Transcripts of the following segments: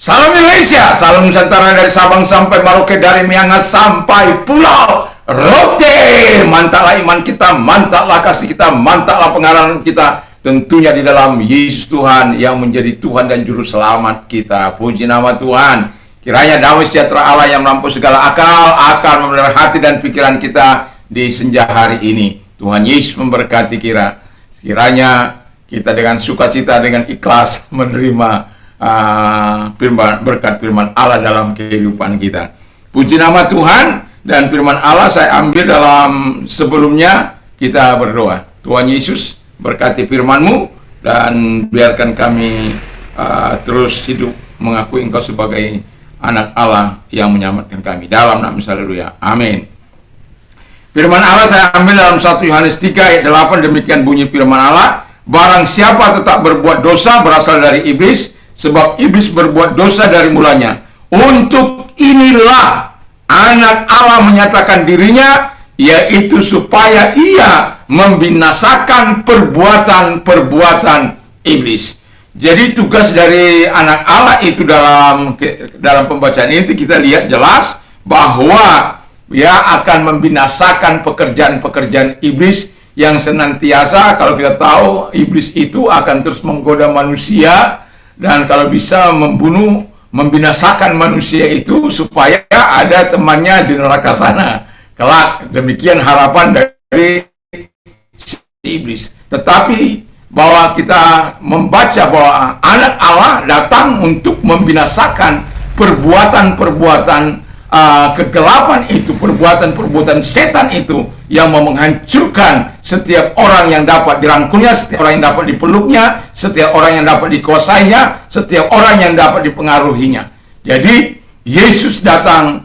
Salam Indonesia, salam Nusantara dari Sabang sampai Merauke, dari Miangas sampai Pulau Rote. Mantaplah iman kita, mantaplah kasih kita, mantaplah pengarahan kita. Tentunya di dalam Yesus Tuhan yang menjadi Tuhan dan Juru Selamat kita. Puji nama Tuhan. Kiranya damai sejahtera Allah yang melampaui segala akal akan memelihara hati dan pikiran kita di senja hari ini. Tuhan Yesus memberkati kiranya kita dengan sukacita, dengan ikhlas menerima berkat firman Allah dalam kehidupan kita. Puji nama Tuhan. Dan firman Allah saya ambil dalam sebelumnya kita berdoa. Tuhan Yesus, berkati firman-Mu dan biarkan kami terus hidup mengakui Engkau sebagai anak Allah yang menyelamatkan kami. Dalam nama Yesus, haleluya. Amin. Firman Allah saya ambil dalam 1 Yohanes 3 ayat 8, demikian bunyi firman Allah. Barang siapa tetap berbuat dosa berasal dari iblis, sebab iblis berbuat dosa dari mulanya. Untuk inilah anak Allah menyatakan dirinya, yaitu supaya ia membinasakan perbuatan-perbuatan iblis. Jadi tugas dari anak Allah itu dalam pembacaan ini kita lihat jelas bahwa ia akan membinasakan pekerjaan-pekerjaan iblis yang senantiasa, kalau kita tahu iblis itu akan terus menggoda manusia. Dan kalau bisa membunuh, membinasakan manusia itu supaya ada temannya di neraka sana kelak. Demikian harapan dari si iblis. Tetapi bahwa kita membaca bahwa anak Allah datang untuk membinasakan perbuatan-perbuatan kegelapan itu, perbuatan-perbuatan setan itu yang mau menghancurkan setiap orang yang dapat dirangkulnya, setiap orang yang dapat dipeluknya, setiap orang yang dapat dikuasainya, setiap orang yang dapat dipengaruhinya. Jadi Yesus datang,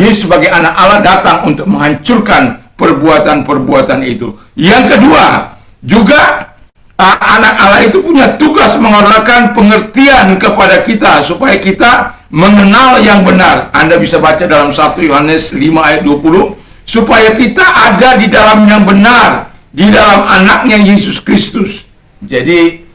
Yesus sebagai anak Allah datang untuk menghancurkan perbuatan-perbuatan itu. Yang kedua, juga anak Allah itu punya tugas mengorbankan pengertian kepada kita supaya kita mengenal yang benar. Anda bisa baca dalam 1 Yohanes 5 ayat 20, supaya kita ada di dalam yang benar, di dalam anaknya Yesus Kristus. Jadi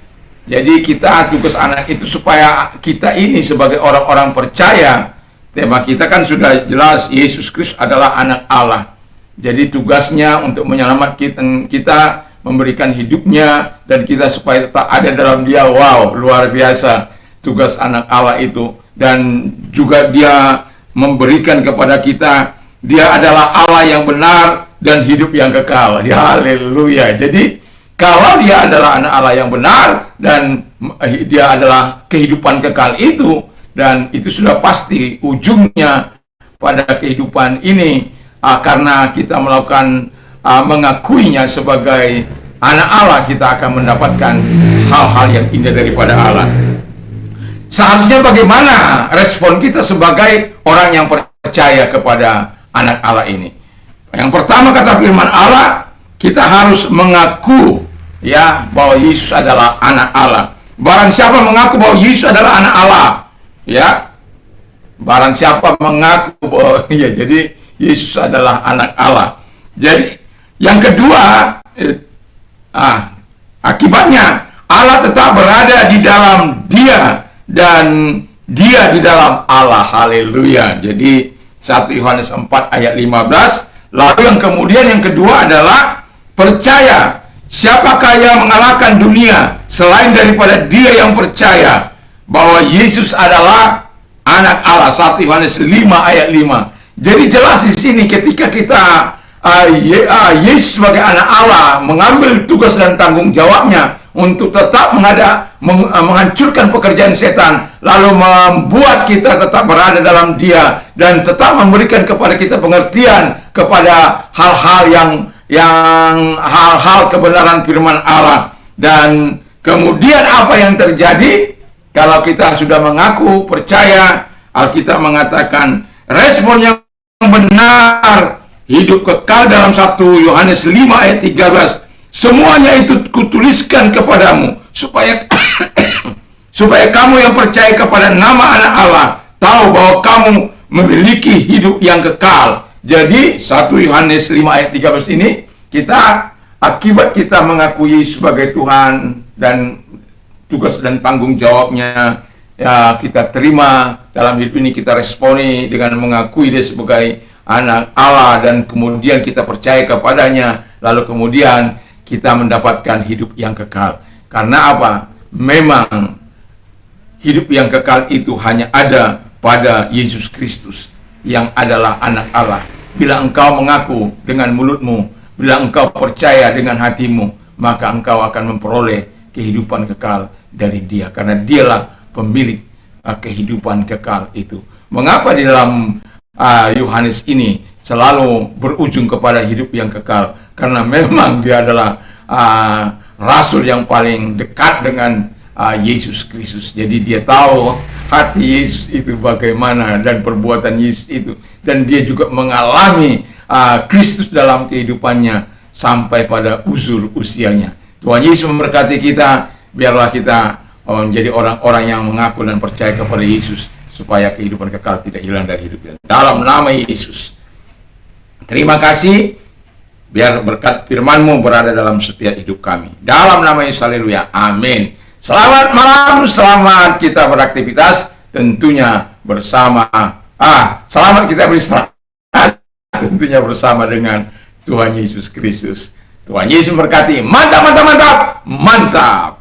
kita tugas anak itu supaya kita ini sebagai orang-orang percaya. Tema kita kan sudah jelas, Yesus Kristus adalah anak Allah. Jadi tugasnya untuk menyelamatkan kita, memberikan hidupnya, dan kita supaya tetap ada dalam dia. Wow, luar biasa tugas anak Allah itu. Dan juga dia memberikan kepada kita, dia adalah Allah yang benar dan hidup yang kekal. Ya, haleluya. Jadi kalau dia adalah anak Allah yang benar dan dia adalah kehidupan kekal itu, dan itu sudah pasti ujungnya pada kehidupan ini, karena kita melakukan mengakuinya sebagai anak Allah, kita akan mendapatkan hal-hal yang indah daripada Allah. Seharusnya bagaimana respon kita sebagai orang yang percaya kepada anak Allah ini? Yang pertama kata firman Allah, kita harus mengaku ya bahwa Yesus adalah anak Allah. Barang siapa mengaku bahwa Yesus adalah anak Allah, ya, barang siapa mengaku bahwa ya, jadi Yesus adalah anak Allah. Jadi yang kedua, akibatnya Allah tetap berada di dalam dia dan dia di dalam Allah. Haleluya. Jadi 1 Yohanes 4 ayat 15. Lalu yang kemudian yang kedua adalah percaya. Siapakah yang mengalahkan dunia selain daripada dia yang percaya bahwa Yesus adalah anak Allah. 1 Yohanes 5 ayat 5. Jadi jelas di sini ketika kita Yesus sebagai anak Allah mengambil tugas dan tanggung jawabnya untuk tetap menghancurkan pekerjaan setan, lalu membuat kita tetap berada dalam dia dan tetap memberikan kepada kita pengertian kepada hal-hal hal-hal kebenaran firman Allah. Dan kemudian apa yang terjadi kalau kita sudah mengaku percaya? Alkitab mengatakan respon yang benar, hidup kekal dalam 1 Yohanes 5 ayat 13. Semuanya itu kutuliskan kepadamu supaya supaya kamu yang percaya kepada nama anak Allah tahu bahwa kamu memiliki hidup yang kekal. Jadi 1 Yohanes 5 ayat 13 ini, kita akibat kita mengakui sebagai Tuhan dan tugas dan tanggung jawabnya, ya kita terima dalam hidup ini, kita responi dengan mengakui dia sebagai anak Allah, dan kemudian kita percaya kepadanya, lalu kemudian kita mendapatkan hidup yang kekal. Karena apa? Memang hidup yang kekal itu hanya ada pada Yesus Kristus yang adalah anak Allah. Bila engkau mengaku dengan mulutmu, bila engkau percaya dengan hatimu, maka engkau akan memperoleh kehidupan kekal dari Dia, karena Dialah pemilik kehidupan kekal itu. Mengapa di dalam Yohanes ini selalu berujung kepada hidup yang kekal? Karena memang dia adalah rasul yang paling dekat dengan Yesus Kristus. Jadi dia tahu hati Yesus itu bagaimana dan perbuatan Yesus itu, dan dia juga mengalami Kristus dalam kehidupannya sampai pada uzur usianya. Tuhan Yesus memberkati kita. Biarlah kita menjadi orang-orang yang mengaku dan percaya kepada Yesus, supaya kehidupan kekal tidak hilang dari hidup kita. Dalam nama Yesus. Terima kasih. Biar berkat firman-Mu berada dalam setiap hidup kami. Dalam nama Yesus, haleluya. Amin. Selamat malam, selamat kita beraktivitas, tentunya bersama. Selamat kita beristirahat, tentunya bersama dengan Tuhan Yesus Kristus. Tuhan Yesus memberkati. Mantap, mantap, mantap, mantap.